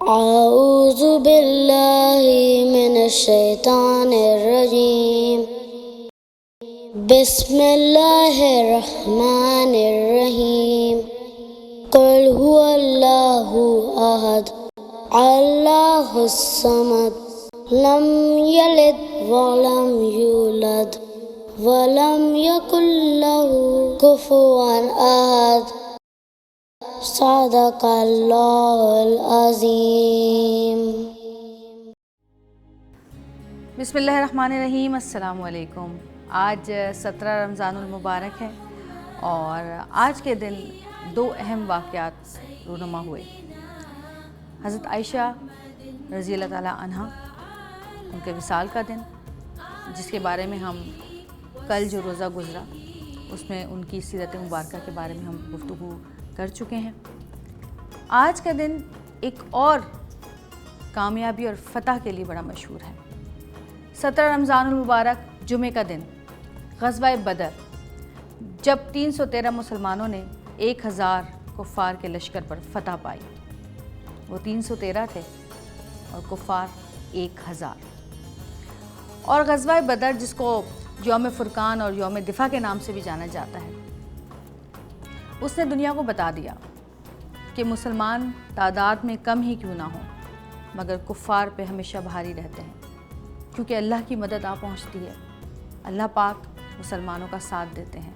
أعوذ بالله من الشيطان الرجيم بسم الله الرحمن الرحيم قل هو الله أحد الله الصمد لم يلد ولم يولد ولم يكن له كفوا أحد صدق اللہ العظیم۔ بسم اللہ الرحمن الرحیم۔ السلام علیکم۔ آج 17 رمضان المبارک ہے اور آج کے دن دو اہم واقعات رونما ہوئے۔ حضرت عائشہ رضی اللہ تعالیٰ عنہ ان کے وصال کا دن، جس کے بارے میں ہم کل جو روزہ گزرا اس میں ان کی سیرت مبارکہ کے بارے میں ہم گفتگو کر چکے ہیں۔ آج کا دن ایک اور کامیابی اور فتح کے لیے بڑا مشہور ہے۔ 17 رمضان المبارک جمعہ کا دن، غزوہ بدر، جب 313 مسلمانوں نے 1000 کفار کے لشکر پر فتح پائی۔ وہ 313 تھے اور کفار 1000۔ اور غزوہ بدر، جس کو یوم فرقان اور یوم دفاع کے نام سے بھی جانا جاتا ہے، اس نے دنیا کو بتا دیا کہ مسلمان تعداد میں کم ہی کیوں نہ ہوں مگر کفار پہ ہمیشہ بھاری رہتے ہیں، کیونکہ اللہ کی مدد آ پہنچتی ہے۔ اللہ پاک مسلمانوں کا ساتھ دیتے ہیں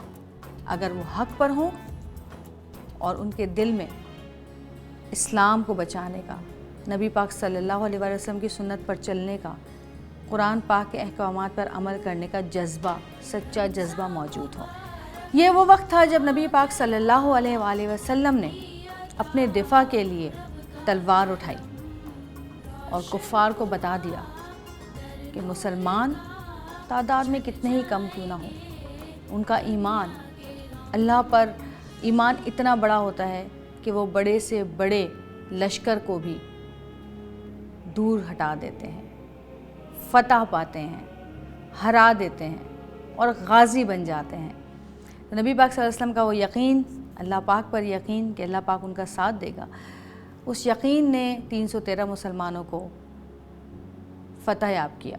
اگر وہ حق پر ہوں اور ان کے دل میں اسلام کو بچانے کا، نبی پاک صلی اللہ علیہ وسلم کی سنت پر چلنے کا، قرآن پاک کے احکامات پر عمل کرنے کا جذبہ، سچا جذبہ موجود ہو۔ یہ وہ وقت تھا جب نبی پاک صلی اللہ علیہ وآلہ وسلم نے اپنے دفاع کے لیے تلوار اٹھائی اور کفار کو بتا دیا کہ مسلمان تعداد میں کتنے ہی کم کیوں نہ ہوں، ان کا ایمان اللہ پر ایمان اتنا بڑا ہوتا ہے کہ وہ بڑے سے بڑے لشکر کو بھی دور ہٹا دیتے ہیں، فتح پاتے ہیں، ہرا دیتے ہیں اور غازی بن جاتے ہیں۔ نبی پاک صلی اللہ علیہ وسلم کا وہ یقین، اللہ پاک پر یقین کہ اللہ پاک ان کا ساتھ دے گا، اس یقین نے 313 مسلمانوں کو فتح یاب کیا۔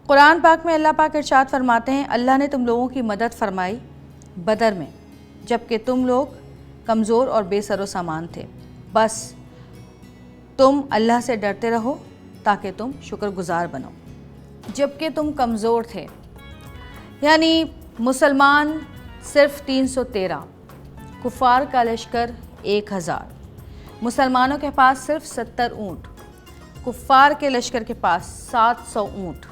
قرآن پاک میں اللہ پاک ارشاد فرماتے ہیں، اللہ نے تم لوگوں کی مدد فرمائی بدر میں جبکہ تم لوگ کمزور اور بے سر و سامان تھے، بس تم اللہ سے ڈرتے رہو تاکہ تم شکر گزار بنو۔ جبکہ تم کمزور تھے، یعنی مسلمان صرف 313، کفار کا لشکر 1000، مسلمانوں کے پاس صرف 70 اونٹ، کفار کے لشکر کے پاس 700 اونٹ،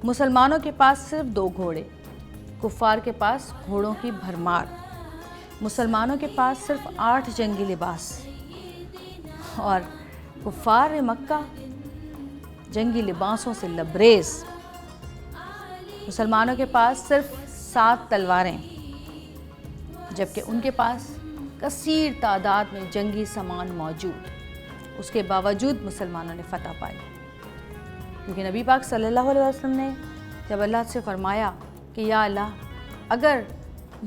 مسلمانوں کے پاس صرف 2 گھوڑے، کفار کے پاس گھوڑوں کی بھرمار، مسلمانوں کے پاس صرف 8 جنگی لباس، اور کفار مکہ جنگی لباسوں سے لبریز۔ مسلمانوں کے پاس صرف 7 تلواریں، جبکہ ان کے پاس کثیر تعداد میں جنگی سامان موجود۔ اس کے باوجود مسلمانوں نے فتح پائی، کیونکہ نبی پاک صلی اللہ علیہ وسلم نے جب اللہ سے فرمایا کہ یا اللہ، اگر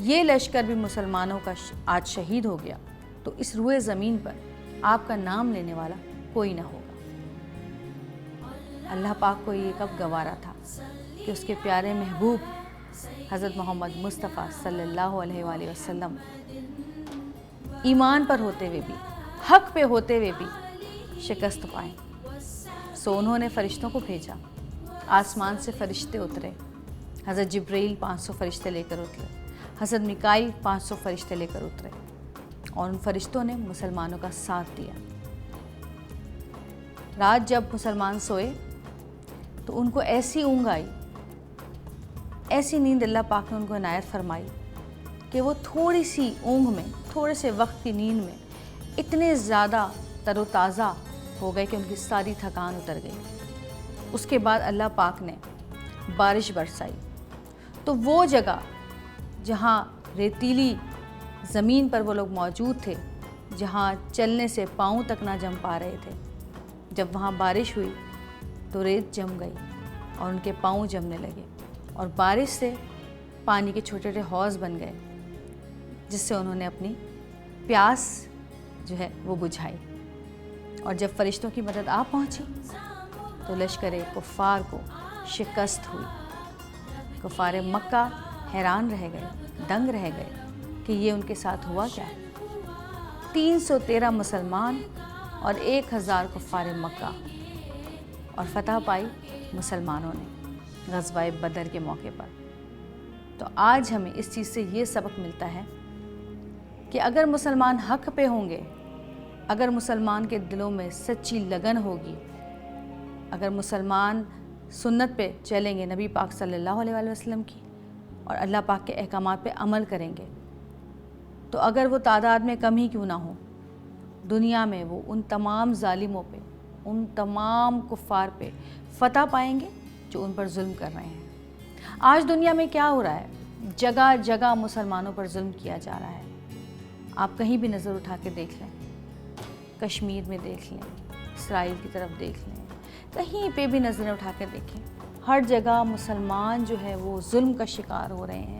یہ لشکر بھی مسلمانوں کا آج شہید ہو گیا تو اس روئے زمین پر آپ کا نام لینے والا کوئی نہ ہوگا۔ اللہ پاک کو یہ کب گوارا تھا کہ اس کے پیارے محبوب حضرت محمد مصطفیٰ صلی اللہ علیہ وآلہ وسلم ایمان پر ہوتے ہوئے بھی، حق پہ ہوتے ہوئے بھی شکست پائیں۔ سو انہوں نے فرشتوں کو بھیجا، آسمان سے فرشتے اترے، حضرت جبرائیل 500 فرشتے لے کر اترے، حضرت میکائیل 500 فرشتے لے کر اترے، اور ان فرشتوں نے مسلمانوں کا ساتھ دیا۔ رات جب مسلمان سوئے تو ان کو ایسی اونگ آئی، ایسی نیند اللہ پاک نے ان کو عنایت فرمائی کہ وہ تھوڑی سی اونگ میں، تھوڑے سے وقت کی نیند میں اتنے زیادہ تر و تازہ ہو گئے کہ ان کی ساری تھکان اتر گئی۔ اس کے بعد اللہ پاک نے بارش برسائی، تو وہ جگہ جہاں ریتیلی زمین پر وہ لوگ موجود تھے جہاں چلنے سے پاؤں تک نہ جم پا رہے تھے، جب وہاں بارش ہوئی تو ریت جم گئی اور ان کے پاؤں جمنے لگے، اور بارش سے پانی کے چھوٹے چھوٹے حوض بن گئے، جس سے انہوں نے اپنی پیاس جو ہے وہ بجھائی۔ اور جب فرشتوں کی مدد آ پہنچی تو لشکر کفار کو شکست ہوئی۔ کفار مکہ حیران رہ گئے، دنگ رہ گئے کہ یہ ان کے ساتھ ہوا کیا۔ 313 مسلمان اور 1000 کفار مکہ، اور فتح پائی مسلمانوں نے غزوہ بدر کے موقع پر۔ تو آج ہمیں اس چیز سے یہ سبق ملتا ہے کہ اگر مسلمان حق پہ ہوں گے، اگر مسلمان کے دلوں میں سچی لگن ہوگی، اگر مسلمان سنت پہ چلیں گے نبی پاک صلی اللہ علیہ وآلہ وسلم کی، اور اللہ پاک کے احکامات پہ عمل کریں گے، تو اگر وہ تعداد میں کم ہی کیوں نہ ہو، دنیا میں وہ ان تمام ظالموں پہ، ان تمام کفار پہ فتح پائیں گے جو ان پر ظلم کر رہے ہیں۔ آج دنیا میں کیا ہو رہا ہے؟ جگہ جگہ مسلمانوں پر ظلم کیا جا رہا ہے۔ آپ کہیں بھی نظر اٹھا کے دیکھ لیں، کشمیر میں دیکھ لیں، اسرائیل کی طرف دیکھ لیں، کہیں پہ بھی نظریں اٹھا کے دیکھیں، ہر جگہ مسلمان جو ہے وہ ظلم کا شکار ہو رہے ہیں،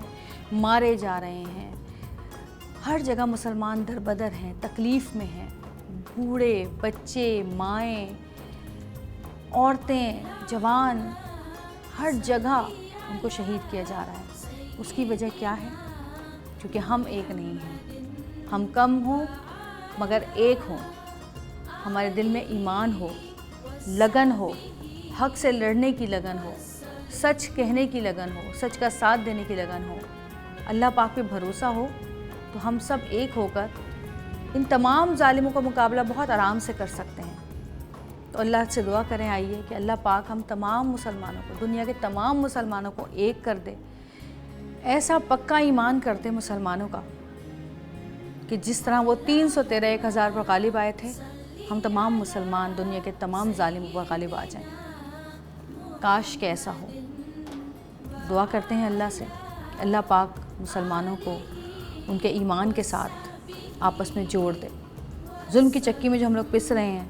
مارے جا رہے ہیں۔ ہر جگہ مسلمان در بدر ہیں، تکلیف میں ہیں، بوڑھے، بچے، مائیں، عورتیں، جوان، ہر جگہ ان کو شہید کیا جا رہا ہے۔ اس کی وجہ کیا ہے؟ کیونکہ ہم ایک نہیں ہیں، ہم کم ہوں مگر ایک ہوں، ہمارے دل میں ایمان ہو، لگن ہو، حق سے لڑنے کی لگن ہو، سچ کہنے کی لگن ہو، سچ کا ساتھ دینے کی لگن ہو، اللہ پاک پہ بھروسہ ہو، تو ہم سب ایک ہو کر ان تمام ظالموں کا مقابلہ بہت آرام سے کر سکتے ہیں۔ تو اللہ سے دعا کریں آئیے کہ اللہ پاک ہم تمام مسلمانوں کو، دنیا کے تمام مسلمانوں کو ایک کر دے، ایسا پکا ایمان کر دے مسلمانوں کا کہ جس طرح وہ 313 1000 پر غالب آئے تھے، ہم تمام مسلمان دنیا کے تمام ظالموں پر غالب آ جائیں۔ کاش کہ ایسا ہو۔ دعا کرتے ہیں اللہ سے کہ اللہ پاک مسلمانوں کو ان کے ایمان کے ساتھ آپس میں جوڑ دے۔ ظلم کی چکی میں جو ہم لوگ پس رہے ہیں،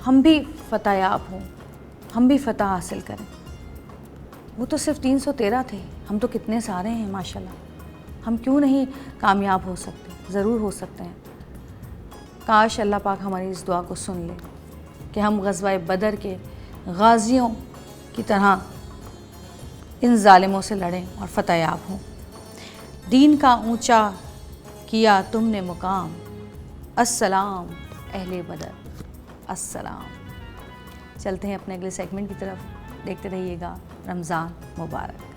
ہم بھی فتح یاب ہوں، ہم بھی فتح حاصل کریں۔ وہ تو صرف 313 تھے، ہم تو کتنے سارے ہیں ماشاءاللہ۔ ہم کیوں نہیں کامیاب ہو سکتے؟ ضرور ہو سکتے ہیں۔ کاش اللہ پاک ہماری اس دعا کو سن لے کہ ہم غزوہ بدر کے غازیوں کی طرح ان ظالموں سے لڑیں اور فتح یاب ہوں۔ دین کا اونچا کیا تم نے مقام، السلام اہل بدر، السلام۔ چلتے ہیں اپنے اگلے سیگمنٹ کی طرف، دیکھتے رہیے گا رمضان مبارک۔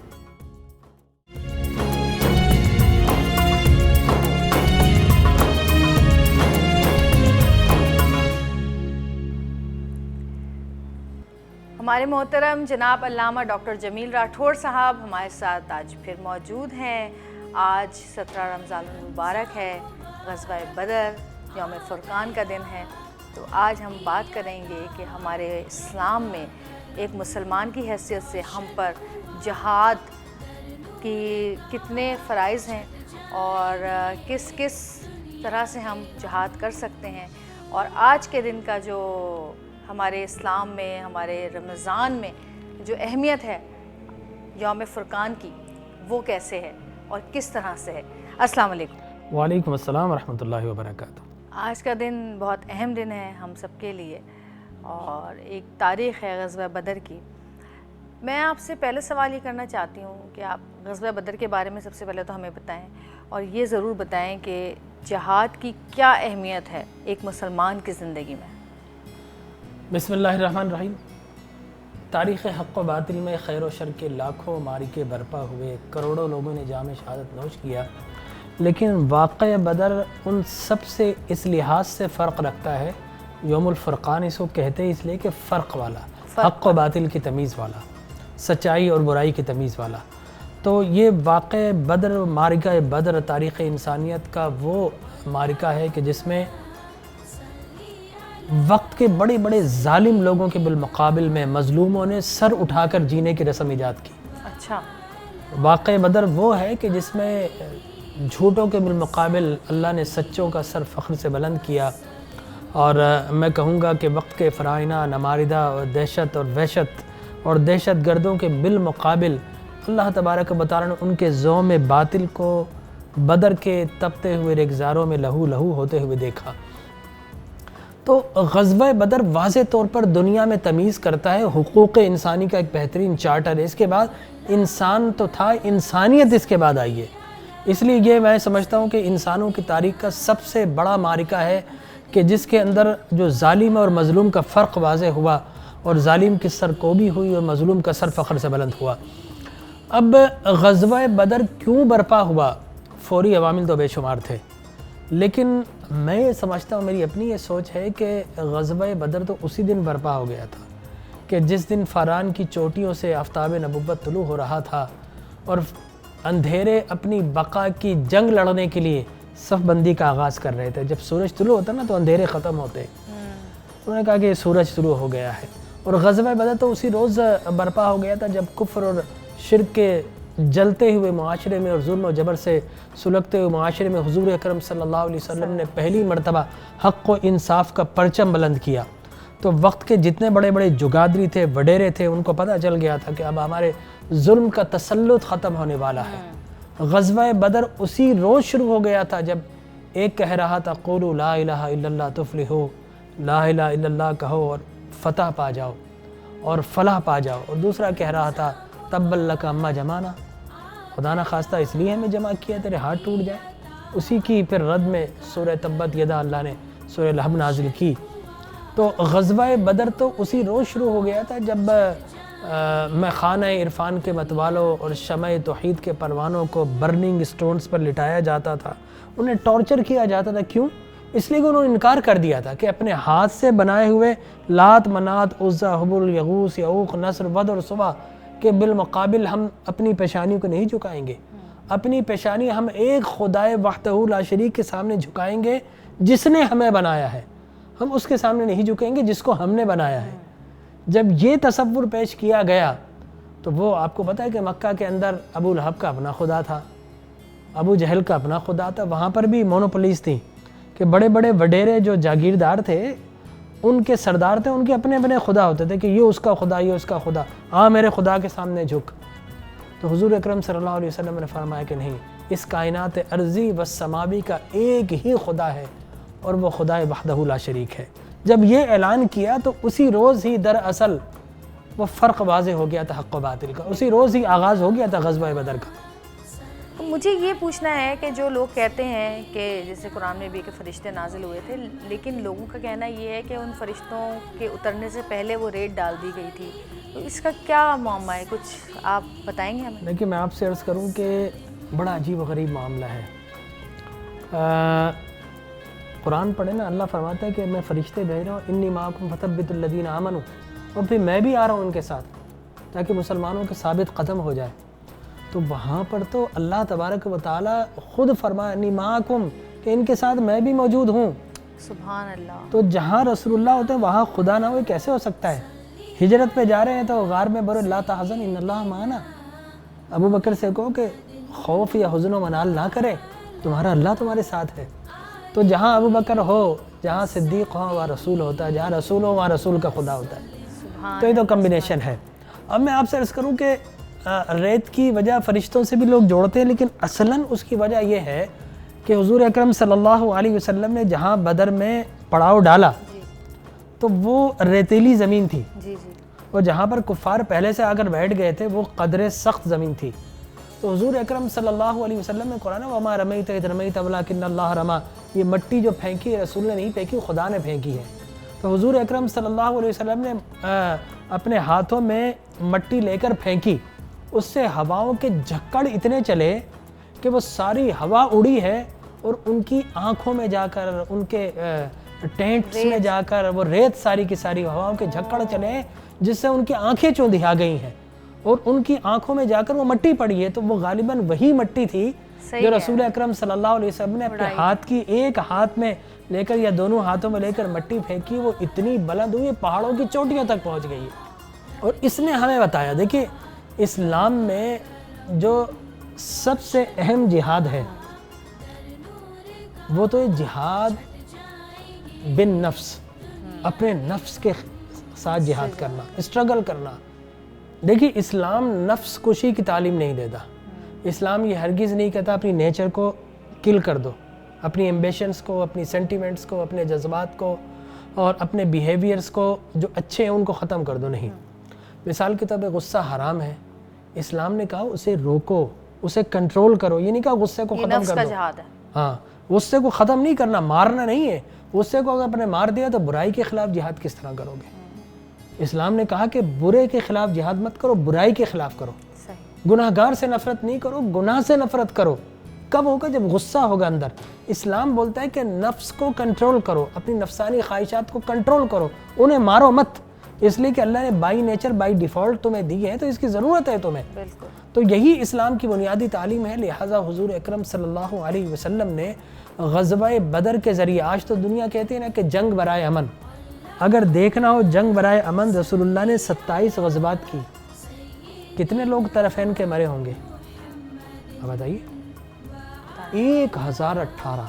ہمارے محترم جناب علامہ ڈاکٹر جمیل راٹھوڑ صاحب ہمارے ساتھ آج پھر موجود ہیں۔ آج 17 رمضان المبارک ہے، غزوہ بدر، یوم فرقان کا دن ہے۔ تو آج ہم بات کریں گے کہ ہمارے اسلام میں ایک مسلمان کی حیثیت سے ہم پر جہاد کی کتنے فرائض ہیں اور کس کس طرح سے ہم جہاد کر سکتے ہیں، اور آج کے دن کا جو ہمارے اسلام میں، ہمارے رمضان میں جو اہمیت ہے یوم فرقان کی، وہ کیسے ہے اور کس طرح سے ہے۔ السلام علیکم۔ وعلیکم السلام ورحمۃ اللہ وبرکاتہ۔ آج کا دن بہت اہم دن ہے ہم سب کے لیے، اور ایک تاریخ ہے غزوہ بدر کی۔ میں آپ سے پہلے سوال یہ کرنا چاہتی ہوں کہ آپ غزوہ بدر کے بارے میں سب سے پہلے تو ہمیں بتائیں، اور یہ ضرور بتائیں کہ جہاد کی کیا اہمیت ہے ایک مسلمان کی زندگی میں۔ بسم اللہ الرحمن الرحیم۔ تاریخ حق و باطل میں خیر و شر کے لاکھوں معرکے برپا ہوئے، کروڑوں لوگوں نے جام شہادت نوش کیا، لیکن واقع بدر ان سب سے اس لحاظ سے فرق رکھتا ہے، یوم الفرقان اس کو کہتے ہیں اس لیے کہ فرق والا، حق و باطل کی تمیز والا، سچائی اور برائی کی تمیز والا۔ تو یہ واقع بدر، معرکہ بدر تاریخ انسانیت کا وہ معرکہ ہے کہ جس میں وقت کے بڑے بڑے ظالم لوگوں کے بالمقابل میں مظلوموں نے سر اٹھا کر جینے کی رسم ایجاد کی۔ اچھا۔ واقع بدر وہ ہے کہ جس میں جھوٹوں کے بالمقابل اللہ نے سچوں کا سر فخر سے بلند کیا، اور میں کہوں گا کہ وقت کے فرائض نماردہ اور دہشت اور وحشت اور دہشت گردوں کے بالمقابل اللہ تبارک و تعالیٰ نے ان کے زوم باطل کو بدر کے تپتے ہوئے ریگزاروں میں لہو لہو ہوتے ہوئے دیکھا۔ تو غزوہ بدر واضح طور پر دنیا میں تمیز کرتا ہے، حقوق انسانی کا ایک بہترین چارٹر ہے۔ اس کے بعد انسان تو تھا، انسانیت اس کے بعد آئی ہے۔ اس لیے یہ میں سمجھتا ہوں کہ انسانوں کی تاریخ کا سب سے بڑا معرکہ ہے کہ جس کے اندر جو ظالم اور مظلوم کا فرق واضح ہوا، اور ظالم کی سرکوبی ہوئی اور مظلوم کا سر فخر سے بلند ہوا۔ اب غزوہ بدر کیوں برپا ہوا؟ فوری عوامل تو بے شمار تھے، لیکن میں یہ سمجھتا ہوں، میری اپنی یہ سوچ ہے کہ غزوہ بدر تو اسی دن برپا ہو گیا تھا کہ جس دن فاران کی چوٹیوں سے آفتاب نبوت طلوع ہو رہا تھا اور اندھیرے اپنی بقا کی جنگ لڑنے کے لیے صف بندی کا آغاز کر رہے تھے۔ جب سورج طلوع ہوتا نا تو اندھیرے ختم ہوتے، انہوں نے کہا کہ سورج طلوع ہو گیا ہے۔ اور غزوہ بدر تو اسی روز برپا ہو گیا تھا جب کفر اور شرک کے جلتے ہوئے معاشرے میں اور ظلم و جبر سے سلگتے ہوئے معاشرے میں حضور اکرم صلی اللہ علیہ وسلم نے پہلی مرتبہ حق و انصاف کا پرچم بلند کیا۔ تو وقت کے جتنے بڑے بڑے جگادری تھے، وڈیرے تھے، ان کو پتہ چل گیا تھا کہ اب ہمارے ظلم کا تسلط ختم ہونے والا ہے۔ غزوہ بدر اسی روز شروع ہو گیا تھا جب ایک کہہ رہا تھا قولوا لا الہ الا اللہ تفلحوا، لا الہ الا اللہ کہو اور فتح پا جاؤ اور فلاح پا جاؤ، اور دوسرا کہہ رہا تھا تبا لک اما جمعنا، خدا نہ خواستہ اس لیے ہمیں جمع کیا تیرے ہاتھ ٹوٹ جائے۔ اسی کی پھر رد میں سورہ تبت یدا اللہ نے سورہ لہب نازل کی۔ تو غزوہ بدر تو اسی روز شروع ہو گیا تھا جب میں خانہ عرفان کے متوالوں اور شمع توحید کے پروانوں کو برننگ سٹونز پر لٹایا جاتا تھا، انہیں ٹارچر کیا جاتا تھا۔ کیوں؟ اس لیے کہ انہوں نے انکار کر دیا تھا کہ اپنے ہاتھ سے بنائے ہوئے لات، منات، عزا، حبل، یغوث، یعوق، نصر، ود اور سوا کے بالمقابل ہم اپنی پیشانی کو نہیں جھکائیں گے۔ اپنی پیشانی ہم ایک خدائے وحدہ لا شریک کے سامنے جھکائیں گے جس نے ہمیں بنایا ہے، ہم اس کے سامنے نہیں جھکیں گے جس کو ہم نے بنایا ہے۔ جب یہ تصور پیش کیا گیا تو وہ آپ کو پتہ ہے کہ مکہ کے اندر ابو لہب کا اپنا خدا تھا، ابو جہل کا اپنا خدا تھا، وہاں پر بھی مونوپولیز تھیں کہ بڑے بڑے وڈیرے جو جاگیردار تھے، ان کے سردار تھے، ان کے اپنے اپنے خدا ہوتے تھے کہ یہ اس کا خدا، یہ اس کا خدا، میرے خدا کے سامنے جھک۔ تو حضور اکرم صلی اللہ علیہ وسلم نے فرمایا کہ نہیں، اس کائنات ارضی و سماوی کا ایک ہی خدا ہے اور وہ خدا وحدہ لا شریک ہے۔ جب یہ اعلان کیا تو اسی روز ہی دراصل وہ فرق واضح ہو گیا تھا حق و باطل کا، اسی روز ہی آغاز ہو گیا تھا غزوہ بدر کا۔ تو مجھے یہ پوچھنا ہے کہ جو لوگ کہتے ہیں کہ جیسے قرآن میں بھی کہ فرشتے نازل ہوئے تھے، لیکن لوگوں کا کہنا یہ ہے کہ ان فرشتوں کے اترنے سے پہلے وہ ریت ڈال دی گئی تھی، تو اس کا کیا معاملہ ہے؟ کچھ آپ بتائیں گے ہمیں؟ دیکھیے میں آپ سے عرض کروں کہ بڑا عجیب و غریب معاملہ ہے۔ قرآن پڑھے نا، اللہ فرماتا ہے کہ میں فرشتے بھیج رہا ہوں، انی معکم فثبتوا الذین آمنوا، اور پھر میں بھی آ رہا ہوں ان کے ساتھ تاکہ مسلمانوں کے ثابت قدم ہو جائے۔ تو وہاں پر تو اللہ تبارک و تعالیٰ خود فرمایا انی معکم، کہ ان کے ساتھ میں بھی موجود ہوں۔ سبحان اللہ۔ تو جہاں رسول اللہ ہوتے ہیں وہاں خدا نہ ہوئے کیسے ہو سکتا ہے؟ ہجرت پہ جا رہے ہیں تو غار میں برو لا تحزن ان اللہ معنا، ابو بکر سے کہو کہ خوف یا حزن و منال نہ کرے، تمہارا اللہ تمہارے ساتھ ہے۔ تو جہاں ابو بکر ہو، جہاں صدیق ہو وہاں رسول ہوتا ہے، جہاں رسول ہو وہاں رسول کا خدا ہوتا ہے۔ تو یہ تو کمبینیشن ہے۔ اب میں آپ سے عرض کروں کہ ریت کی وجہ فرشتوں سے بھی لوگ جوڑتے ہیں، لیکن اصلاً اس کی وجہ یہ ہے کہ حضور اکرم صلی اللہ علیہ وسلم نے جہاں بدر میں پڑاؤ ڈالا تو وہ ریتیلی زمین تھی، اور جہاں پر کفار پہلے سے آ کر بیٹھ گئے تھے وہ قدرے سخت زمین تھی۔ تو حضور اکرم صلی اللہ علیہ وسلم نے قرآن وما رمیت اذ رمیت ولکن اللہ رمی، یہ مٹی جو پھینکی رسول نے نہیں پھینکی، خدا نے پھینکی ہے۔ تو حضور اکرم صلی اللہ علیہ وسلم نے اپنے ہاتھوں میں مٹی لے کر پھینکی، اس سے ہواؤں کے جھکڑ اتنے چلے کہ وہ ساری ہوا اڑی ہے اور ان کی آنکھوں میں جا کر، ان کے ٹینٹس میں جا کر وہ ریت ساری کی ساری ہواؤں کے جھکڑ چلے جس سے ان کی آنکھیں چوندھیا گئی ہیں، اور ان کی آنکھوں میں جا کر وہ مٹی پڑی ہے۔ تو وہ غالباً وہی مٹی تھی جو رسول اکرم صلی اللہ علیہ وسلم نے اپنے ہاتھ کی ایک ہاتھ میں لے کر یا دونوں ہاتھوں میں لے کر مٹی پھینکی، وہ اتنی بلند ہوئی پہاڑوں کی چوٹیوں تک پہنچ گئی ہے۔ اور اس نے ہمیں بتایا، دیکھیے اسلام میں جو سب سے اہم جہاد ہے وہ تو جہاد بن نفس، اپنے نفس کے ساتھ جہاد کرنا، اسٹرگل کرنا. دیکھیے اسلام نفس کشی کی تعلیم نہیں دیتا. اسلام یہ ہرگز نہیں کہتا اپنی نیچر کو کل کر دو، اپنی ایمبیشنز کو، اپنی سینٹیمنٹس کو، اپنے جذبات کو اور اپنے بیہیویئرز کو جو اچھے ہیں ان کو ختم کر دو. نہیں. مثال کے طور پہ غصہ حرام ہے، اسلام نے کہا اسے روکو، اسے کنٹرول کرو. یہ نہیں کہا غصے کو ختم نفس کر کا دو. جہاد ہے. ہاں، غصے کو ختم نہیں کرنا، مارنا نہیں ہے. غصے کو اگر آپ نے مار دیا تو برائی کے خلاف جہاد کس طرح کرو گے؟ اسلام نے کہا کہ برے کے خلاف جہاد مت کرو، برائی کے خلاف کرو. گناہ گار سے نفرت نہیں کرو، گناہ سے نفرت کرو. کب ہوگا؟ جب غصہ ہوگا اندر. اسلام بولتا ہے کہ نفس کو کنٹرول کرو، اپنی نفسانی خواہشات کو کنٹرول کرو، انہیں مارو مت. اس لیے کہ اللہ نے بائی نیچر بائی ڈیفالٹ تمہیں دی ہے تو اس کی ضرورت ہے تمہیں. بالکل. تو یہی اسلام کی بنیادی تعلیم ہے. لہٰذا حضور اکرم صلی اللہ علیہ وسلم نے غزوہ بدر کے ذریعے، آج تو دنیا کہتے ہیں نا کہ جنگ برائے امن، اگر دیکھنا ہو جنگ برائے امن، رسول اللہ نے 27 غزوات کی. کتنے لوگ طرفین کے مرے ہوں گے؟ اب بتائیے. 1018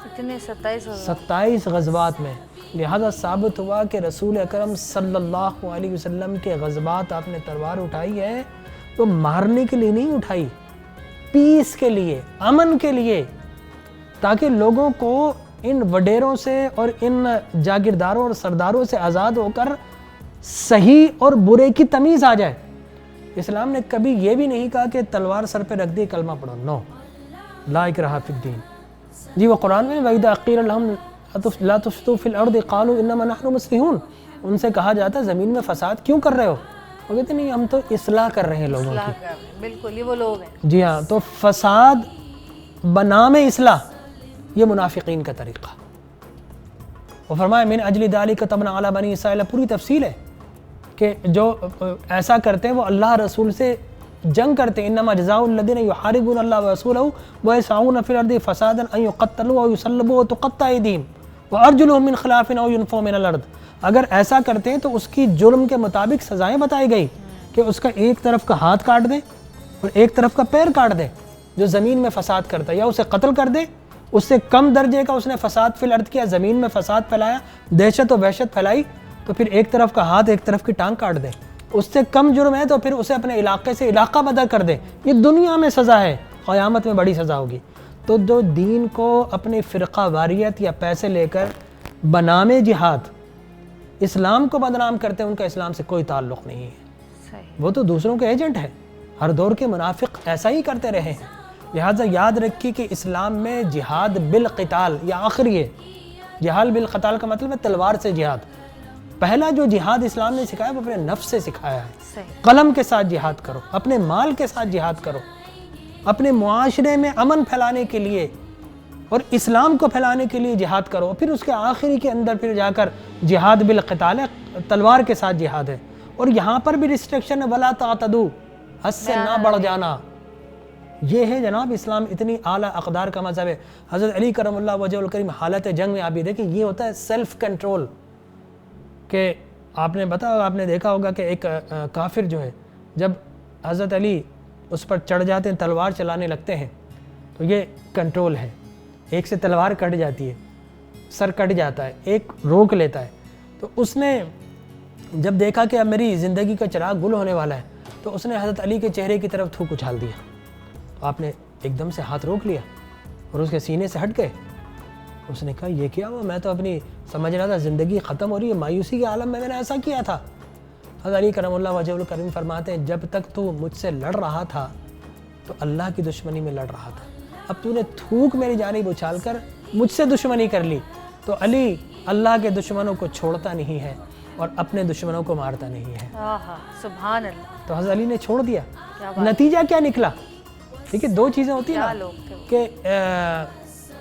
اتنے 27 غزوات میں. لہذا ثابت ہوا کہ رسول اکرم صلی اللہ علیہ وسلم کے غزوات آپ نے تلوار اٹھائی ہے تو مارنے کے لیے نہیں اٹھائی، پیس کے لیے، امن کے لیے، تاکہ لوگوں کو ان وڈیروں سے اور ان جاگیرداروں اور سرداروں سے آزاد ہو کر صحیح اور برے کی تمیز آ جائے. اسلام نے کبھی یہ بھی نہیں کہا کہ تلوار سر پہ رکھ دی کلمہ پڑھو. نو، لا اکراہ فی الدین. جی وہ قرآن میں وَإِذَا قِيلَ لَهُمْ لَا تُفْسِدُوا فِي الْأَرْضِ قَالُوا إِنَّمَا نَحْنُ مُصْلِحُونَ. ان سے کہا جاتا ہے زمین میں فساد کیوں کر رہے ہو؟ وہ کہتے نہیں ہم تو اصلاح کر رہے ہیں لوگوں کی. بالکل، یہ وہ لوگ ہیں. جی ہاں، تو فساد بنام اصلاح یہ منافقین کا طریقہ. وہ فرمایا من اجل ذالک کتبنا علی بنی اسرائیل. پوری تفصیل ہے کہ جو ایسا کرتے ہیں وہ اللہ رسول سے جنگ کرتے ہیں. انما جزاء الذین یحاربون اللہ ورسولہ ویسعون فی الارض فسادا ان یقتلوا او یصلبوا وتقطع ایدیہم وارجلہم من خلاف او ینفوا من الارض. اگر ایسا کرتے ہیں تو اس کی جرم کے مطابق سزائیں بتائی گئی کہ اس کا ایک طرف کا ہاتھ کاٹ دیں اور ایک طرف کا پیر کاٹ دیں جو زمین میں فساد کرتا ہے، یا اسے قتل کر دے. اس سے کم درجے کا اس نے فساد فی الارض کیا، زمین میں فساد پھیلایا، دہشت و وحشت پھیلائی، تو پھر ایک طرف کا ہاتھ ایک طرف کی ٹانگ کاٹ دے. اس سے کم جرم ہے تو پھر اسے اپنے علاقے سے علاقہ بدر کر دے. یہ دنیا میں سزا ہے، قیامت میں بڑی سزا ہوگی. تو جو دین کو اپنی فرقہ واریت یا پیسے لے کر بنام جہاد اسلام کو بدنام کرتے ہیں، ان کا اسلام سے کوئی تعلق نہیں ہے. وہ تو دوسروں کے ایجنٹ ہیں. ہر دور کے منافق ایسا ہی کرتے رہے ہیں. لہٰذا یاد رکھیے کہ اسلام میں جہاد بالقتال، یا آخری ہے جہاد بالقتال کا مطلب ہے تلوار سے جہاد. پہلا جو جہاد اسلام نے سکھایا وہ اپنے نفس سے سکھایا ہے. قلم کے ساتھ جہاد کرو، اپنے مال کے ساتھ جہاد کرو، اپنے معاشرے میں امن پھیلانے کے لیے اور اسلام کو پھیلانے کے لیے جہاد کرو. پھر اس کے آخری کے اندر پھر جا کر جہاد بالقتال ہے، تلوار کے ساتھ جہاد ہے. اور یہاں پر بھی ریسٹرکشن ہے وَلَا تَعْتَدُوا، حد سے نہ بڑھ جانا. یہ ہے جناب اسلام، اتنی اعلیٰ اقدار کا مذہب ہے. حضرت علی کرم اللہ وجہ الکریم حالت جنگ میں آپ یہ دیکھیں، یہ ہوتا ہے سیلف کنٹرول. کہ آپ نے دیکھا ہوگا کہ ایک کافر جو ہے جب حضرت علی اس پر چڑھ جاتے ہیں، تلوار چلانے لگتے ہیں، تو یہ کنٹرول ہے. ایک سے تلوار کٹ جاتی ہے، سر کٹ جاتا ہے، ایک روک لیتا ہے. تو اس نے جب دیکھا کہ اب میری زندگی کا چراغ گل ہونے والا ہے تو اس نے حضرت علی کے چہرے کی طرف تھوک اچھال دیا. تو آپ نے ایک دم سے ہاتھ روک لیا اور اس کے سینے سے ہٹ گئے. اس نے کہا یہ کیا ہوا؟ میں تو اپنی سمجھ رہا تھا زندگی ختم ہو رہی ہے، مایوسی کے عالم میں نے ایسا کیا تھا. حضرت علی کرم اللہ وجہ الکریم فرماتے ہیں جب تک تو مجھ سے لڑ رہا تھا تو اللہ کی دشمنی میں لڑ رہا تھا. اب تو نے تھوک میری جانب اچھال کر مجھ سے دشمنی کر لی. تو علی اللہ کے دشمنوں کو چھوڑتا نہیں ہے اور اپنے دشمنوں کو مارتا نہیں ہے. سبحان اللہ. تو حضرت علی نے چھوڑ دیا. نتیجہ کیا نکلا؟ ٹھیک ہے، دو چیزیں ہوتی ہیں نا کہ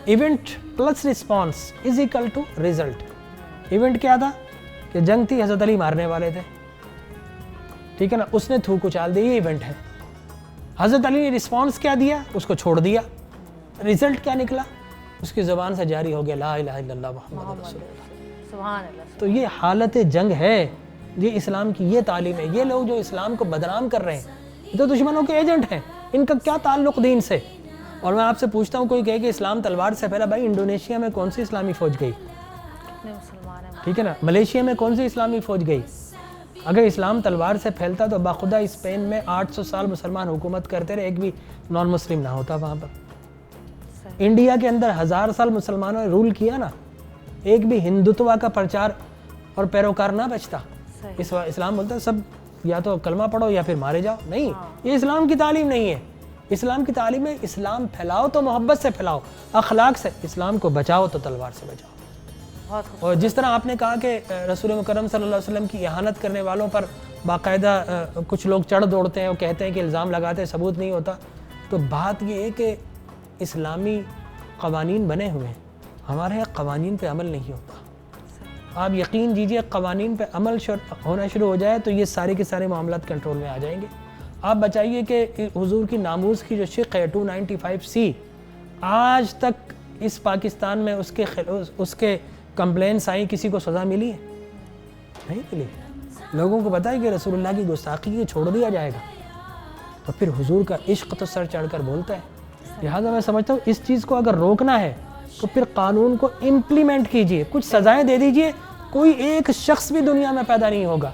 event plus response is equal to result. Event کیا تھا کہ جنگ تھی، حضرت علی مارنے والے تھے، ٹھیک ہے نا، اس نے تھوک اچھال دی، یہ ایونٹ ہے. حضرت علی نے رسپانس کیا دیا؟ اس کو چھوڑ دیا. ریزلٹ کیا نکلا؟ اس کی زبان سے جاری ہو گیا لا الہ الا اللہ محمد رسول اللہ. سبحان اللہ. تو یہ حالت جنگ ہے، یہ اسلام کی یہ تعلیم ہے. یہ لوگ جو اسلام کو بدنام کر رہے ہیں یہ تو دشمنوں کے ایجنٹ ہیں، ان کا کیا تعلق دین سے؟ اور میں آپ سے پوچھتا ہوں کوئی کہے کہ اسلام تلوار سے پھیلا، بھائی انڈونیشیا میں کون سی اسلامی فوج گئی؟ کتنے مسلمان ہیں؟ ٹھیک ہے نا، ملیشیا میں کون سی اسلامی فوج گئی؟ اگر اسلام تلوار سے پھیلتا تو باخدا اسپین میں 800 سال مسلمان حکومت کرتے رہے، ایک بھی نان مسلم نہ ہوتا وہاں پر۔ انڈیا کے اندر 1000 سال مسلمانوں نے رول کیا نا، ایک بھی ہندوتوا کا پرچار اور پیروکار نہ بچتا۔ اسلام بولتا ہے سب یا تو کلمہ پڑھو یا پھر مارے جاؤ، نہیں، یہ اسلام کی تعلیم نہیں ہے۔ اسلام کی تعلیم ہے اسلام پھیلاؤ تو محبت سے پھیلاؤ، اخلاق سے، اسلام کو بچاؤ تو تلوار سے بچاؤ۔ اور جس طرح آپ نے کہا کہ رسول مکرم صلی اللہ علیہ وسلم کی اہانت کرنے والوں پر باقاعدہ کچھ لوگ چڑھ دوڑتے ہیں اور کہتے ہیں کہ الزام لگاتے ہیں، ثبوت نہیں ہوتا، تو بات یہ ہے کہ اسلامی قوانین بنے ہوئے ہیں، ہمارے یہاں قوانین پہ عمل نہیں ہوتا۔ آپ یقین جیجئے قوانین پہ عمل ہونا شروع ہو جائے تو یہ سارے کے سارے معاملات کنٹرول میں آ جائیں گے۔ آپ بچائیے کہ حضور کی ناموس کی جو شق ہے 295C، آج تک اس پاکستان میں اس کے کمپلینس آئیں، کسی کو سزا ملی ہے؟ نہیں ملی۔ لوگوں کو پتہ ہے کہ رسول اللہ کی گستاخی کو چھوڑ دیا جائے گا، تو پھر حضور کا عشق تو سر چڑھ کر بولتا ہے۔ لہٰذا میں سمجھتا ہوں اس چیز کو اگر روکنا ہے تو پھر قانون کو امپلیمنٹ کیجئے، کچھ سزائیں دے دیجئے، کوئی ایک شخص بھی دنیا میں پیدا نہیں ہوگا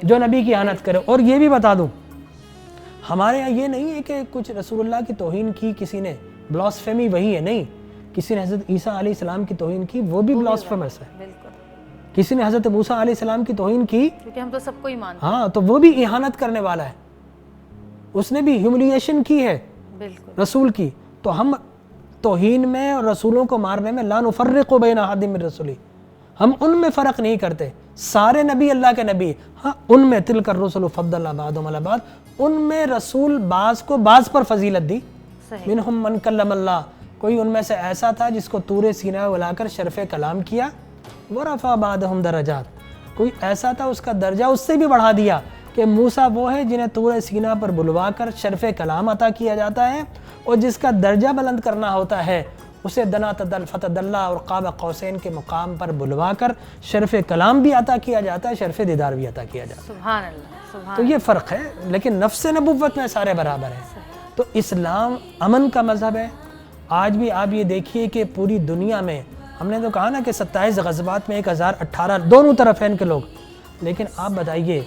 جو نبی کی اہانت کرے۔ اور یہ بھی بتا دوں، ہمارے یہاں یہ نہیں ہے کہ کچھ رسول اللہ کی توہین کی کسی نے، بلاسفیمی وہی ہے، نہیں، کسی نے حضرت عیسیٰ علیہ السلام کی توہین کی، وہ بھی بلاسفیمس ہے۔ بالکل، کسی نے حضرت موسیٰ علیہ السلام کی توہین کی، کیونکہ ہم تو سب کو ہی مانتے ہاں، تو وہ بھی اہانت کرنے والا ہے، اس نے بھی ہیوملیشن کی ہے ہیں۔ بالکل، رسول کی۔ تو ہم توہین میں اور رسولوں کو مارنے میں لا نفرق بین احد من رسلی، ہم ان میں فرق نہیں کرتے، سارے نبی اللہ کے نبی، ہاں ان میں تلک الرسل فضلنا بعضهم علی بعض، ان میں رسول بعض کو بعض پر فضیلت دی۔ منہم من کلم اللہ، کوئی ان میں سے ایسا تھا جس کو طور سینہ بلا کر شرف کلام کیا، ورفع بعضهم درجات، کوئی ایسا تھا اس کا درجہ اس سے بھی بڑھا دیا کہ موسیٰ وہ ہے جنہیں طور سینہ پر بلوا کر شرف کلام عطا کیا جاتا ہے، اور جس کا درجہ بلند کرنا ہوتا ہے اسے دنا تدل فتدلہ اور قاب قوسین کے مقام پر بلوا کر شرف کلام بھی عطا کیا جاتا ہے، شرف دیدار بھی عطا کیا جاتا ہے۔ سبحان اللہ، سبحان تو یہ فرق ہے، لیکن نفس نبوت میں سارے برابر ہیں۔ تو اسلام امن کا مذہب ہے۔ آج بھی آپ یہ دیکھیے کہ پوری دنیا میں، ہم نے تو کہا نا کہ 27 غزوات میں 1018 دونوں طرف ہیں ان کے لوگ، لیکن آپ بتائیے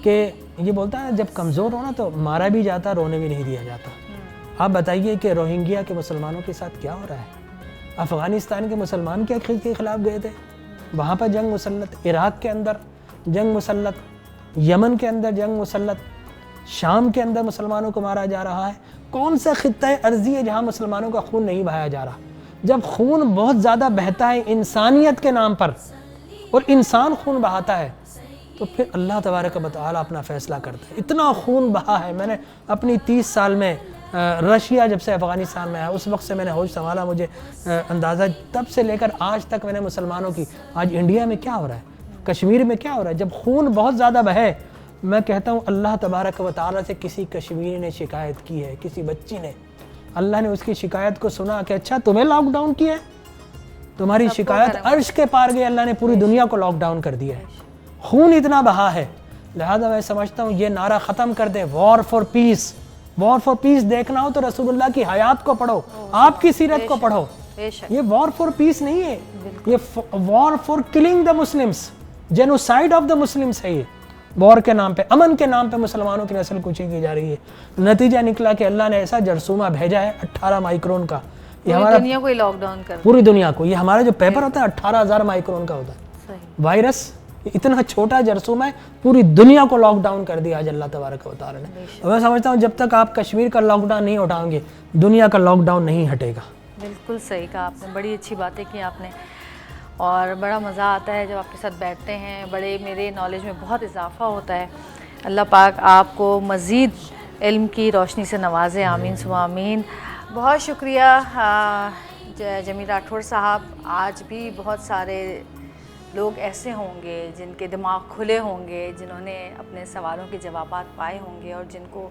کہ یہ بولتا ہے جب کمزور ہونا تو مارا بھی جاتا، رونے بھی نہیں دیا جاتا۔ آپ بتائیے کہ روہنگیا کے مسلمانوں کے ساتھ کیا ہو رہا ہے؟ افغانستان کے مسلمان کیا کے خلاف گئے تھے، وہاں پر جنگ مسلط، عراق کے اندر جنگ مسلط، یمن کے اندر جنگ مسلط، شام کے اندر مسلمانوں کو مارا جا رہا ہے۔ کون سا خطہ ارضی ہے جہاں مسلمانوں کا خون نہیں بہایا جا رہا؟ جب خون بہت زیادہ بہتا ہے انسانیت کے نام پر اور انسان خون بہاتا ہے تو پھر اللہ تبارک و تعالیٰ اپنا فیصلہ کرتا ہے۔ اتنا خون بہا ہے، میں نے اپنی 30 سال میں رشیا جب سے افغانستان میں آیا اس وقت سے میں نے ہوش سنبھالا، مجھے اندازہ تب سے لے کر آج تک میں نے مسلمانوں کی، آج انڈیا میں کیا ہو رہا ہے، کشمیر میں کیا ہو رہا ہے، جب خون بہت زیادہ بہے، میں کہتا ہوں اللہ تبارک و تعالیٰ سے کسی کشمیری نے شکایت کی ہے، کسی بچی نے، اللہ نے اس کی شکایت کو سنا کہ اچھا تمہیں لاک ڈاؤن کیا ہے، تمہاری شکایت عرش کے پار گئی، اللہ نے پوری دنیا کو لاک ڈاؤن کر دیا ہے، خون اتنا بہا ہے۔ لہذا میں سمجھتا ہوں یہ نعرہ ختم کر دیں، war for piece. War for پیس دیکھنا ہو تو رسول اللہ کی حیات کو پڑھو، آپ کی سیرت کو پڑھو۔ یہ وار فار پیس نہیں ہے، یہ war for killing the Muslims, genocide of the Muslims ہے۔ یہ وار کے نام پہ، امن کے نام پہ مسلمانوں کی نسل کشی کی جا رہی ہے۔ نتیجہ نکلا کہ اللہ نے ایسا جرثومہ بھیجا ہے 18 مائکرون کا، یہ ہمارا دنیا کو لاک ڈاؤن کر، پوری پوری دنیا کو، یہ ہمارا جو پیپر ہوتا ہے 18,000 مائکرون کا ہوتا ہے وائرس، اتنا چھوٹا جرثومہ ہے، پوری دنیا کو لاک ڈاؤن کر دیا آج اللہ تبارک و تعالیٰ نے۔ میں سمجھتا ہوں جب تک آپ کشمیر کا لاک ڈاؤن نہیں اٹھائیں گے دنیا کا لاک ڈاؤن نہیں ہٹے گا۔ بالکل صحیح کہا آپ نے، بڑی اچھی باتیں کی آپ نے، اور بڑا مزہ آتا ہے جب آپ کے ساتھ بیٹھتے ہیں، بڑے میرے نالج میں بہت اضافہ ہوتا ہے۔ اللہ پاک آپ کو مزید علم کی روشنی سے نوازے، آمین ثم آمین۔ بہت شکریہ جمیل راٹھور صاحب۔ آج بھی بہت سارے لوگ ایسے ہوں گے جن کے دماغ کھلے ہوں گے، جنہوں نے اپنے سوالوں کے جوابات پائے ہوں گے، اور جن کو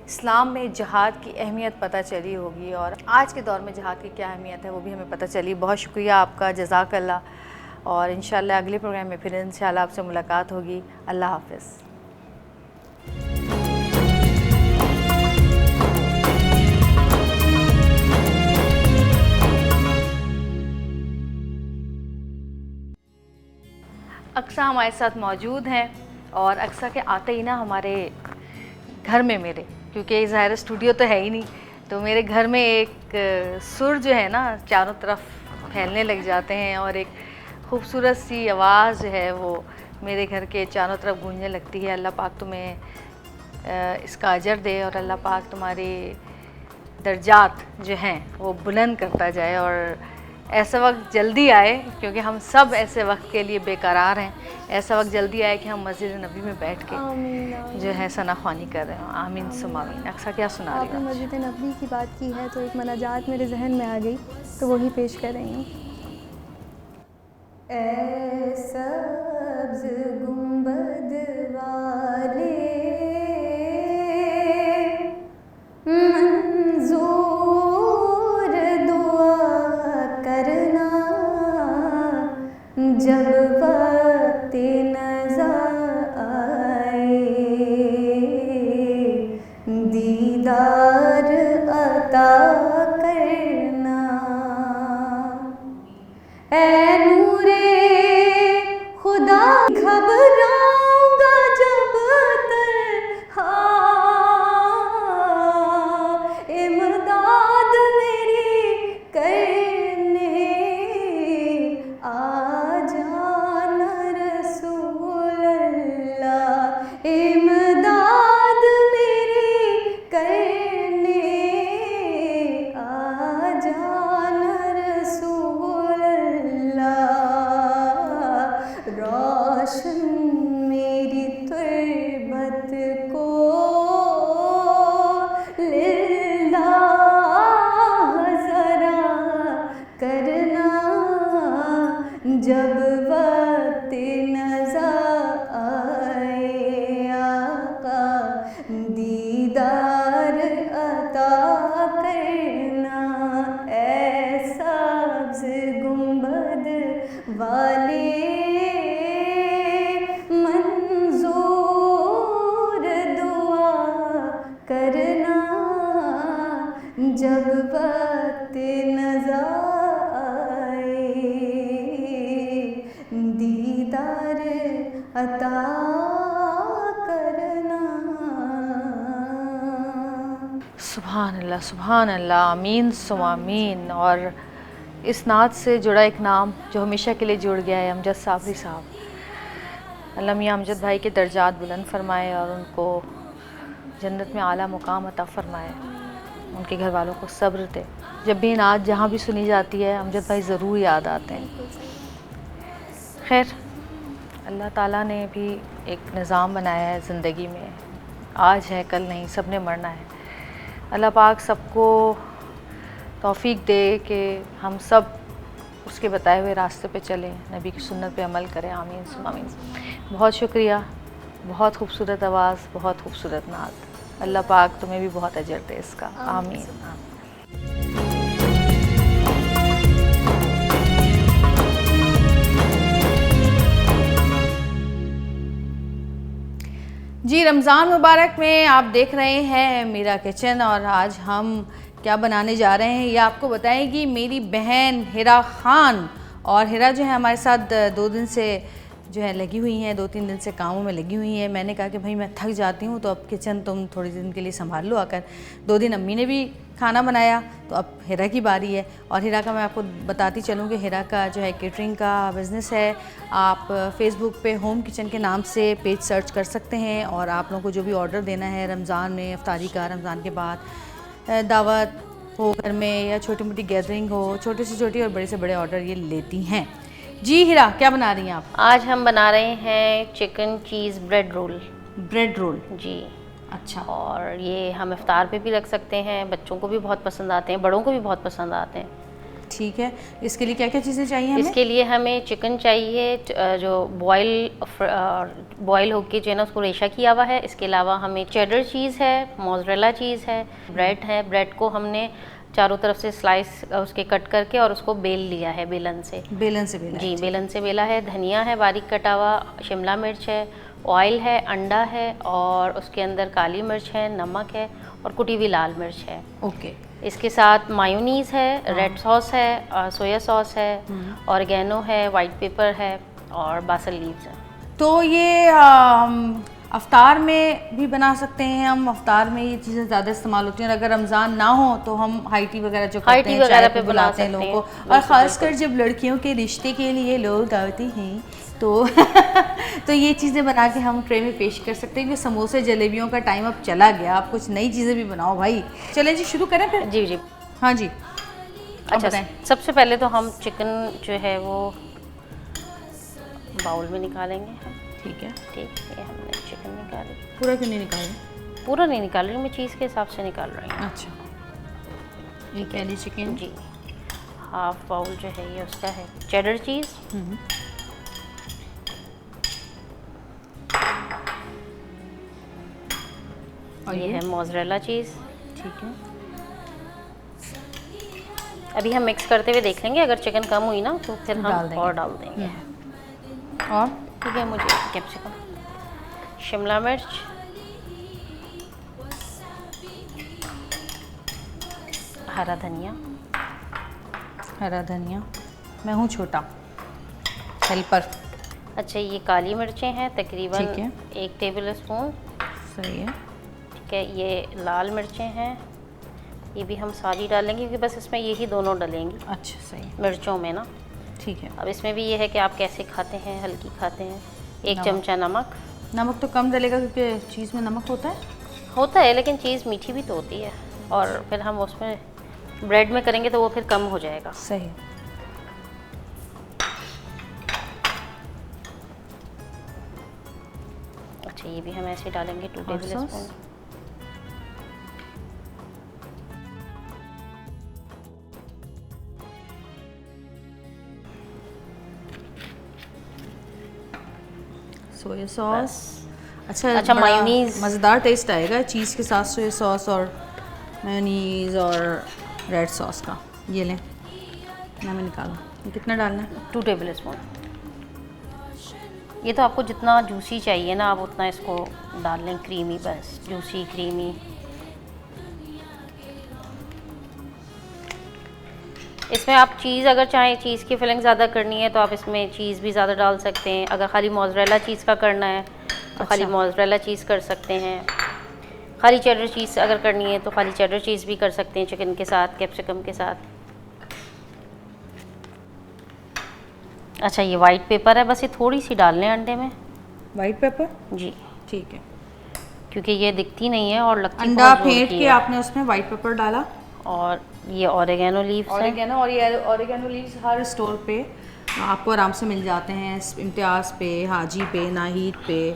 اسلام میں جہاد کی اہمیت پتہ چلی ہوگی، اور آج کے دور میں جہاد کی کیا اہمیت ہے وہ بھی ہمیں پتہ چلی۔ بہت شکریہ آپ کا، جزاک اللہ، اور انشاءاللہ اگلے پروگرام میں پھر انشاءاللہ آپ سے ملاقات ہوگی۔ اللہ حافظ۔ اقصیٰ ہمارے ساتھ موجود ہیں اور اقصیٰ کے آتے ہی نا ہمارے گھر میں میرے، کیونکہ ظاہر اسٹوڈیو تو ہے ہی نہیں، تو میرے گھر میں ایک سر جو ہے نا چاروں طرف پھیلنے لگ جاتے ہیں اور ایک خوبصورت سی آواز جو ہے وہ میرے گھر کے چاروں طرف گونجنے لگتی ہے. اللہ پاک تمہیں اس کا اجر دے اور اللہ پاک تمہاری درجات جو ہیں وہ بلند کرتا جائے اور ایسا وقت جلدی آئے، کیونکہ ہم سب ایسے وقت کے لیے بے قرار ہیں. ایسا وقت جلدی آئے کہ ہم مسجد نبی میں بیٹھ کے جو ہے ثنا خوانی کر رہے ہوں. آمین ثم آمین. اقصیٰ کیا سنا رہی آپ نے ہوں؟ مسجد نبوی کی بات کی ہے تو ایک مناجات میرے ذہن میں آ گئی تو وہی پیش کر رہی ہوں. اے سبز گنبد والے منظور دعا کرنا، جب وقت نظر آئے دیدار عطا کرنا. اے نور خدا گھبراؤں گا جب تنہا، امداد میری کرنے آ جانا رسول اللہ، امداد میری کرنے آ جانا رسول اللہ. روشن میری تربت کو للہ ذرا کرنا، جب وقت نظر آئے آقا دیدار عطا کرنا. اے سبز گنبد والے منظور دعا کرنا، جب وقت نظر آئے دیدار عطا کرنا. سبحان اللہ سبحان اللہ. آمین ثم آمین. اور اس نعت سے جڑا ایک نام جو ہمیشہ کے لیے جڑ گیا ہے، امجد صابری صاحب. اللہ میاں امجد بھائی کے درجات بلند فرمائے اور ان کو جنت میں اعلیٰ مقام عطا فرمائے، ان کے گھر والوں کو صبر دے. جب بھی نعت جہاں بھی سنی جاتی ہے امجد بھائی ضرور یاد آتے ہیں. خیر، اللہ تعالیٰ نے بھی ایک نظام بنایا ہے زندگی میں، آج ہے کل نہیں، سب نے مرنا ہے. اللہ پاک سب کو توفیق دے کہ ہم سب اس کے بتائے ہوئے راستے پہ چلیں، نبی کی سنت پہ عمل کریں. آمین ثم آمین. بہت شکریہ، بہت خوبصورت آواز، بہت خوبصورت نعت. اللہ پاک تمہیں بھی بہت اجر دے اس کا. آمین. جی، رمضان مبارک میں آپ دیکھ رہے ہیں میرا کچن، اور آج ہم کیا بنانے جا رہے ہیں یہ آپ کو بتائے گی میری بہن ہیرا خان. اور ہیرا جو ہے ہمارے ساتھ 2 دن سے جو ہے لگی ہوئی ہیں، 2-3 دن سے کاموں میں لگی ہوئی ہیں. میں نے کہا کہ بھائی میں تھک جاتی ہوں تو اب کچن تم تھوڑی دن کے لیے سنبھال لو آ کر. 2 دن امی نے بھی کھانا بنایا تو اب ہیرا کی باری ہے. اور ہیرا کا میں آپ کو بتاتی چلوں کہ ہیرا کا جو ہے کیٹرنگ کا بزنس ہے. آپ فیس بک پہ ہوم کچن کے نام سے پیج سرچ کر سکتے ہیں، اور آپ لوگوں کو جو بھی آرڈر دینا ہے رمضان میں، افطاری کا، رمضان کے بعد دعوت ہو گھر میں یا چھوٹی موٹی گیدرنگ ہو، چھوٹی سے چھوٹی اور بڑے سے بڑے آرڈر یہ لیتی ہیں. جی ہیرا، کیا بنا رہی ہیں آپ؟ آج ہم بنا رہے ہیں chicken cheese bread roll. Bread roll. جی اچھا. اور یہ ہم افطار پہ بھی رکھ سکتے ہیں، بچوں کو بھی بہت پسند آتے ہیں، بڑوں کو بھی بہت پسند آتے ہیں. ٹھیک ہے. اس کے لیے کیا کیا چیزیں چاہیے ہمیں؟ اس کے لیے ہمیں چکن چاہیے جو بوائل ہو کے جو ہے نا اس کو ریشہ کیا ہوا ہے. اس کے علاوہ ہمیں چیڈر چیز ہے، موزریلا چیز ہے، بریڈ ہے. بریڈ کو ہم نے چاروں طرف سے سلائس اس کے کٹ کر کے اور اس کو بیل لیا ہے بیلن سے. بیلن سے بیلا؟ جی بیلن سے بیلا ہے. دھنیا ہے باریک کٹا ہوا، شملہ مرچ ہے، آئل ہے، انڈا ہے، اور اس کے اندر کالی مرچ ہے، نمک ہے، اور کٹی ہوئی لال مرچ ہے. اوکے. اس کے ساتھ مایونیز ہے، ریڈ ساس ہے، سویا ساس ہے، اوریگینو ہے، وائٹ پیپر ہے، اور باسل لیوز ہیں. تو یہ افطار میں بھی بنا سکتے ہیں ہم. افطار میں یہ چیزیں زیادہ استعمال ہوتی ہیں, اور اگر رمضان نہ ہو تو ہم ہائی ٹی وغیرہ جو کرتے ہیں چائے پہ بلاتے ہیں لوگوں کو, اور خاص کر جب لڑکیوں کے رشتے کے لیے لوگ آتے ہیں تو تو یہ چیزیں بنا کے ہم ٹرے میں پیش کر سکتے ہیں. کہ سموسے جلیبیوں کا ٹائم اب چلا گیا, آپ کچھ نئی چیزیں بھی بناؤ بھائی. چلیں جی شروع کریں پھر. جی جی. ہاں جی. اچھا, سب سے پہلے تو ہم چکن جو ہے وہ باؤل میں نکالیں گے. ٹھیک ہے. ٹھیک ہے, ہم نے چکن نکالی. پورا کیوں نہیں نکال رہے؟ پورا نہیں نکال رہی میں, چیز کے حساب سے نکال رہی ہوں. اچھا, یہ کیلی چکن. جی, ہاف باؤل جو ہے یہ اس کا ہے چیڈر چیز. اور یہ ہے موزریلا چیز. ٹھیک ہے. ابھی ہم مکس کرتے ہوئے دیکھ لیں گے, اگر چکن کم ہوئی نا تو پھر ہم اور ڈال دیں گے. اور ٹھیک ہے. مجھے کیپسیکم, شملہ مرچ, ہرا دھنیا. ہرا دھنیا, میں ہوں چھوٹا ہیلپر. اچھا, یہ کالی مرچیں ہیں تقریباً 1 ٹیبل اسپون. صحیح ہے. ٹھیک ہے. یہ لال مرچیں ہیں, یہ بھی ہم ساری ڈالیں گے کیونکہ بس اس میں یہی دونوں ڈلیں گی. اچھا, صحیح. مرچوں میں نا. ٹھیک ہے. اب اس میں بھی یہ ہے کہ آپ کیسے کھاتے ہیں, ہلکی کھاتے ہیں. 1 چمچہ نمک. نمک تو کم ڈلے گا کیونکہ چیز میں نمک ہوتا ہے. ہوتا ہے لیکن چیز میٹھی بھی تو ہوتی ہے, اور پھر ہم اس میں بریڈ میں کریں گے تو وہ پھر کم ہو جائے گا. صحیح. اچھا, یہ بھی ہم ایسے ڈالیں گے 2 ٹیبل اسپون. سویا ساس. اچھا, میونیز. مزیدار ٹیسٹ آئے گا چیز کے ساتھ سویا ساس اور میونیز اور ریڈ ساس کا. یہ لیں, میں نکالا. یہ کتنا ڈالنا ہے؟ 2 ٹیبل اسپون. یہ تو آپ کو جتنا جوسی چاہیے نا آپ اتنا اس کو ڈال لیں. کریمی, بس جوسی کریمی. اس میں آپ چیز اگر چاہیں چیز کی فلنگ زیادہ کرنی ہے تو آپ اس میں چیز بھی زیادہ ڈال سکتے ہیں. اگر خالی موزریلا چیز کا کرنا ہے تو خالی موزریلا چیز کر سکتے ہیں. خالی چیڈر چیز اگر کرنی ہے تو خالی چیڈر چیز بھی کر سکتے ہیں چکن کے ساتھ, کیپسیکم کے ساتھ. اچھا, یہ وائٹ پیپر ہے, بس یہ تھوڑی سی ڈال لیں انڈے میں. White paper. جی ٹھیک ہے. کیونکہ یہ دکھتی نہیں ہے اور لگتی انڈا پھینٹ کے آپ نے اس میں وائٹ پیپر ڈالا. اور یہ اوریگینو لیوز ہیں. اوریگینو, اور یہ اوریگینو لیوز ہر اسٹور پہ آپ کو آرام سے مل جاتے ہیں. امتیاز پہ, حاجی پہ, ناہید پہ,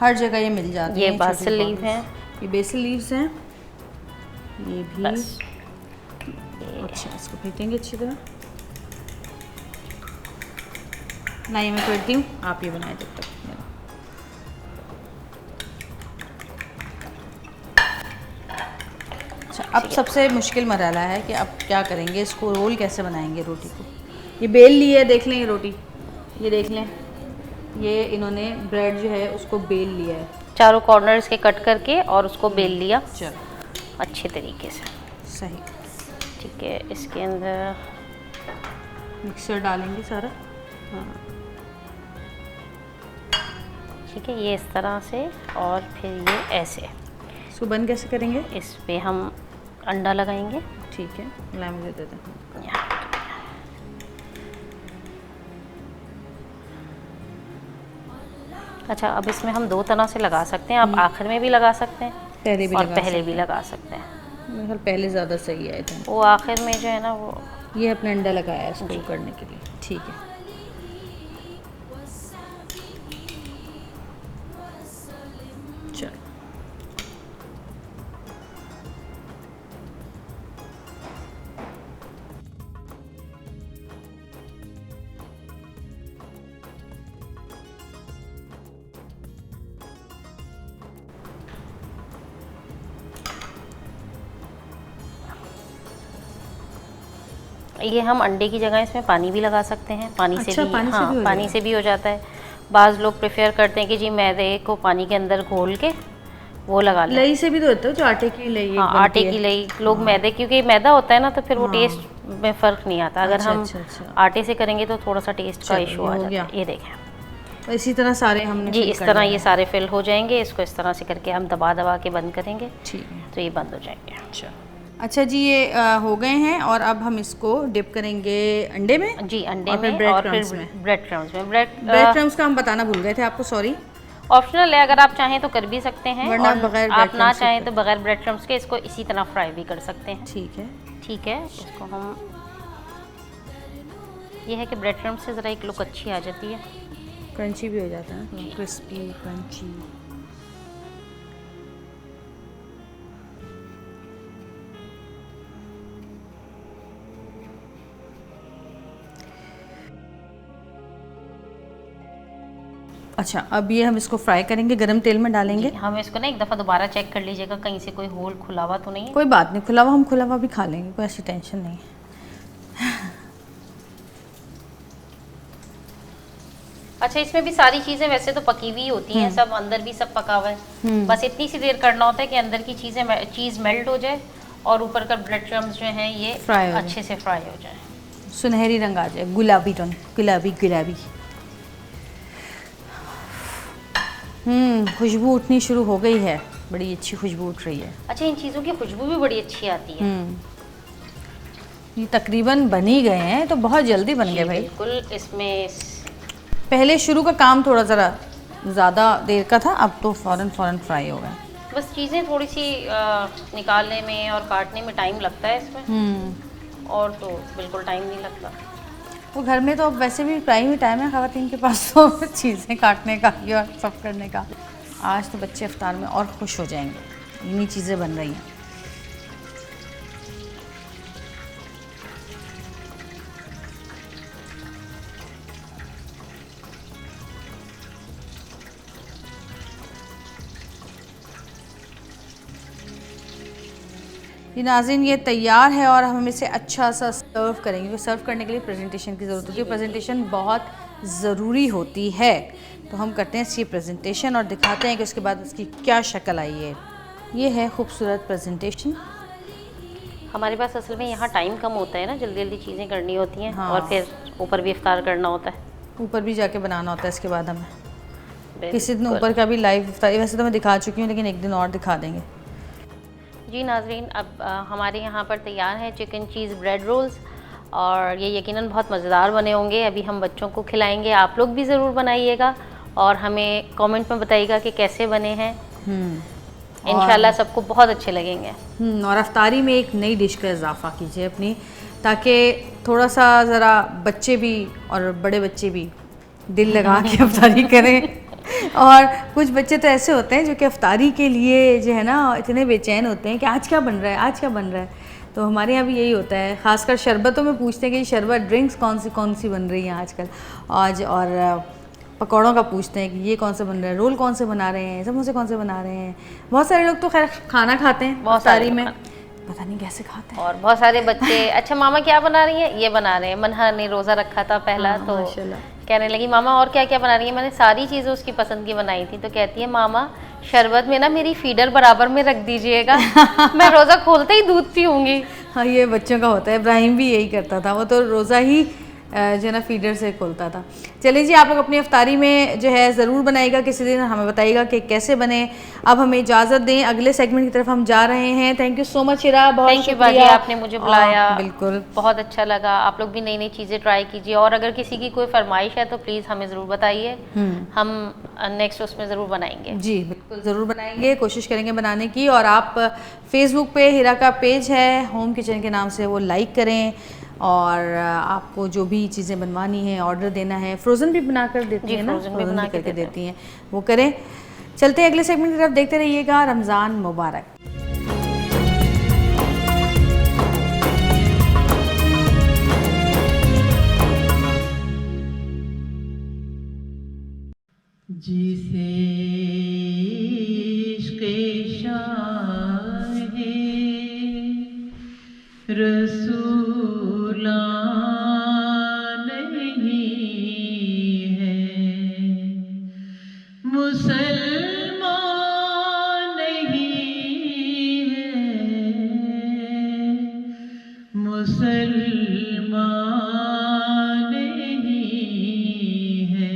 ہر جگہ یہ مل جاتے ہیں. یہ باسل لیو ہیں. یہ بیسل لیوز ہیں. یہ بھی. بس اچھا, اس کو پھینکیں گے اچھی طرح. نہیں, میں کرتی ہوں, آپ یہ بنائیں جب تک. اچھا, اب سب سے مشکل مرحلہ ہے کہ اب کیا کریں گے, اس کو رول کیسے بنائیں گے روٹی کو. یہ بیل لی ہے, دیکھ لیں یہ روٹی, یہ دیکھ لیں, یہ انہوں نے بریڈ جو ہے اس کو بیل لیا ہے. چاروں کارنرز کے کٹ کر کے اور اس کو بیل لیا. چلو اچھے طریقے سے. صحیح. ٹھیک ہے. اس کے اندر مکسر ڈالیں گے سارا. ٹھیک ہے, یہ اس طرح سے, اور پھر یہ ایسے. اس کو بند کیسے کریں گے؟ اس پہ ہم انڈا لگائیں گے. ٹھیک ہے, لائم دے دیتے ہیں. اچھا, اب اس میں ہم 2 طرح سے لگا سکتے ہیں. آپ آخر میں بھی لگا سکتے ہیں پہلے بھی اور پہلے بھی لگا سکتے ہیں. میرے خیال پہلے زیادہ صحیح آئے تھے. وہ آخر میں جو ہے نا وہ یہ اپنا انڈا لگایا ہے اس کو کرنے کے لیے. ٹھیک ہے. چلو, یہ ہم انڈے کی جگہ اس میں پانی بھی لگا سکتے ہیں. پانی سے اچھا, بھی, ہاں پانی سے بھی ہو جاتا ہے. بعض لوگ پریفر کرتے ہیں کہ جی میدے کو پانی کے اندر گھول کے وہ لگا لیں. لئی سے بھی تو ہوتا ہے, جو آٹے کی لئی. ہاں, آٹے کی لئی. لوگ میدے, کیونکہ میدا ہوتا ہے نا تو پھر وہ ٹیسٹ میں فرق نہیں آتا. اگر ہم آٹے سے کریں گے تو تھوڑا سا ٹیسٹ کا ایشو آ جاتا ہے. یہ دیکھیں تو اسی طرح سارے ہم نے جی fill اس کر طرح لینے یہ سارے فل ہو جائیں گے. اس کو اس طرح سے کر کے ہم دبا دبا کے بند کریں گے ٹھیک ہے. تو یہ بند ہو جائیں گے. اچھا جی یہ ہو گئے ہیں اور اب ہم اس کو ڈپ کریں گے انڈے میں. جی انڈے اور پھر میں bread اور crumbs پھر میں. بریڈ کرمز میں. بریڈ کرمس کا ہم بتانا بھول گئے تھے آپ کو, سوری. آپشنل ہے, اگر آپ چاہیں تو کر بھی سکتے ہیں, ورنہ اور بغیر bread آپ نہ crumbs کے چاہیں تو بغیر بریڈ کرمز کے اس کو اسی طرح فرائی بھی کر سکتے ہیں. ٹھیک ہے. ٹھیک ہے. اس کو ہم یہ ہے کہ بریڈ کرمز سے ذرا ایک لک اچھی آ جاتی ہے, کرنچی بھی ہو جاتا ہے, کرسپی کرنچی. اچھا اب یہ ہم اس کو فرائی کریں گے, گرم تیل میں ڈالیں گے. ہم اس کو نا ایک دفعہ دوبارہ چیک کر لیجیے گا کہیں سے کوئی ہول کھلا ہوا تو نہیں ہے. کوئی بات نہیں, کھلا ہوا ہم کھلا ہوا بھی کھا لیں گے, کوئی ایسی ٹینشن نہیں ہے. اچھا اس میں بھی ساری چیزیں ویسے تو پکی ہوئی ہوتی ہیں, سب اندر بھی سب پکا ہوا ہے, بس اتنی سی دیر کرنا ہوتا ہے کہ اندر کی چیز میلٹ ہو جائے اور اوپر کا بریڈ کرمز جو ہیں یہ اچھے سے فرائی ہو جائیں, سنہری رنگ آ جائے, گلابی رنگ, گلابی گلابی. خوشبو اٹھنی شروع ہو گئی ہے, بڑی اچھی خوشبو اٹھ رہی ہے. اچھا ان چیزوں کی خوشبو بھی بڑی اچھی آتی ہے. یہ تقریباً بن ہی گئے ہیں, تو بہت جلدی بن گئے بھائی. بالکل. اس میں پہلے شروع کا کام تھوڑا ذرا زیادہ دیر کا تھا, اب تو فوراً فرائی ہو گئے. بس چیزیں تھوڑی سی نکالنے میں اور کاٹنے میں ٹائم لگتا ہے اس میں, اور تو بالکل ٹائم نہیں لگتا. وہ گھر میں تو اب ویسے بھی ٹائم ہے خواتین کے پاس تو چیزیں کاٹنے کا اور سب کرنے کا. آج تو بچے افطار میں اور خوش ہو جائیں گے, انہی چیزیں بن رہی ہیں. یہ ناظرین یہ تیار ہے اور ہم اسے اچھا سا سرو کریں گے. سرو کرنے کے لیے پریزنٹیشن کی ضرورت ہوتی ہے, پریزنٹیشن بہت ضروری ہوتی ہے. تو ہم کرتے ہیں اس کی پریزنٹیشن اور دکھاتے ہیں کہ اس کے بعد اس کی کیا شکل آئی ہے. یہ ہے خوبصورت پریزنٹیشن. ہمارے پاس اصل میں یہاں ٹائم کم ہوتا ہے نا, جلدی جلدی چیزیں کرنی ہوتی ہیں, اور پھر اوپر بھی افطار کرنا ہوتا ہے, اوپر بھی جا کے بنانا ہوتا ہے. اس کے بعد ہمیں کسی دن اوپر کا بھی لائیو افطاری, ویسے تو میں دکھا چکی ہوں لیکن ایک دن اور دکھا دیں گے. جی ناظرین اب ہمارے یہاں پر تیار ہیں چکن چیز بریڈ رولز, اور یہ یقیناً بہت مزیدار بنے ہوں گے. ابھی ہم بچوں کو کھلائیں گے, آپ لوگ بھی ضرور بنائیے گا اور ہمیں کامنٹ میں بتائیے گا کہ کیسے بنے ہیں. انشاءاللہ سب کو بہت اچھے لگیں گے. اور افطاری میں ایک نئی ڈش کا اضافہ کیجیے اپنی, تاکہ تھوڑا سا ذرا بچے بھی اور بڑے بچے بھی دل لگا کے افطاری کریں. اور کچھ بچے تو ایسے ہوتے ہیں جو کہ افطاری کے لیے جو ہے نا اتنے بے چین ہوتے ہیں کہ آج کیا بن رہا ہے, آج کیا بن رہا ہے. تو ہمارے یہاں بھی یہی ہوتا ہے, خاص کر شربتوں میں پوچھتے ہیں کہ شربت ڈرنکس کون سی بن رہی ہیں آج کل آج, اور پکوڑوں کا پوچھتے ہیں کہ یہ کون سے بن رہے ہیں, رول کون سے بنا رہے ہیں, سموسے کون سے بنا رہے ہیں. بہت سارے لوگ تو خیر کھانا کھاتے ہیں افطاری میں, پتہ نہیں کیسے کھاتے ہیں. اور بہت سارے بچے اچھا ماما کیا بنا رہی ہیں, یہ بنا رہے ہیں. منہا نے روزہ رکھا تھا پہلا, تو کہنے لگی ماما اور کیا کیا بنا رہی ہیں. میں نے ساری چیزیں اس کی پسند کی بنائی تھی, تو کہتی ہے ماما شربت میں نا میری فیڈر برابر میں رکھ دیجئے گا, میں روزہ کھولتے ہی دودھ پیوں گی. ہاں یہ بچوں کا ہوتا ہے, ابراہیم بھی یہی کرتا تھا, وہ تو روزہ ہی جو ہے نا فیڈر سے کھولتا تھا. چلیے جی آپ لوگ اپنی افطاری میں جو ہے ضرور بنائیے گا, کسی دن ہمیں بتائیے گا کہ کیسے بنے. اب ہمیں اجازت دیں, اگلے سیگمنٹ کی طرف ہم جا رہے ہیں. تھینک یو سو مچ ہیرا, بہت شکریہ آپ نے مجھے بلایا, بالکل بہت اچھا لگا. آپ لوگ بھی نئی نئی چیزیں ٹرائی کیجیے, اور اگر کسی کی کوئی فرمائش ہے تو پلیز ہمیں ضرور بتائیے, ہم نیکسٹ اس میں ضرور بنائیں گے. جی بالکل ضرور بنائیں گے, کوشش کریں گے بنانے کی. اور آپ فیس بک پہ ہیرا کا پیج ہے ہوم کچن کے نام سے, وہ لائک کریں, اور آپ کو جو بھی چیزیں بنوانی ہیں, آرڈر دینا ہے, فروزن بھی بنا کر دیتی ہیں نا, فروزن بھی کر کے دیتی ہیں, وہ کریں. چلتے ہیں اگلے سیگمنٹ کی طرف, دیکھتے رہیے گا. رمضان مبارک. جسے عشق شاہ رسول نہیں ہے, مسلمان نہیں ہے, مسلمان نہیں ہے.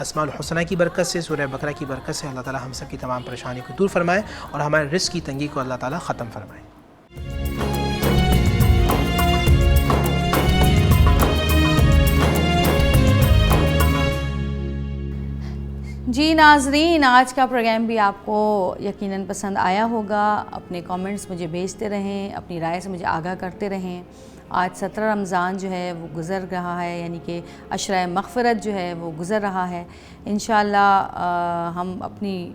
اسماء الحسنہ کی برکت سے، سورہ بقرہ کی برکت سے اللہ تعالیٰ ہم سب کی تمام پریشانی کو دور فرمائے اور ہمارے رزق کی تنگی کو اللہ تعالیٰ ختم فرمائے۔ جی ناظرین، آج کا پروگرام بھی آپ کو یقیناً پسند آیا ہوگا۔ اپنے کامنٹس مجھے بھیجتے رہیں، اپنی رائے سے مجھے آگاہ کرتے رہیں۔ آج 17 رمضان جو ہے وہ گزر رہا ہے، یعنی کہ عشرہ مغفرت جو ہے وہ گزر رہا ہے۔ انشاءاللہ ہم اپنی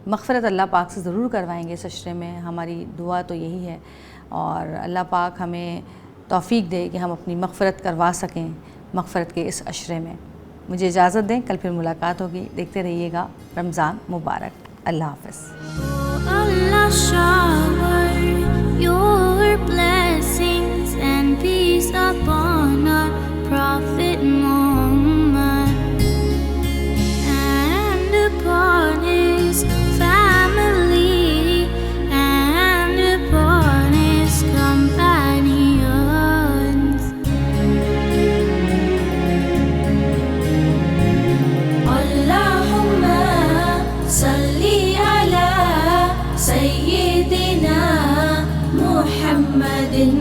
مغفرت اللہ پاک سے ضرور کروائیں گے اس عشرے میں، ہماری دعا تو یہی ہے، اور اللہ پاک ہمیں توفیق دے کہ ہم اپنی مغفرت کروا سکیں مغفرت کے اس عشرے میں۔ مجھے اجازت دیں، کل پھر ملاقات ہوگی۔ دیکھتے رہیے گا رمضان مبارک۔ اللہ حافظ۔ Allah shower your blessings and peace upon our Prophet Muhammad and upon his family and upon his companions. Allahumma salli ala Sayyidina Muhammadin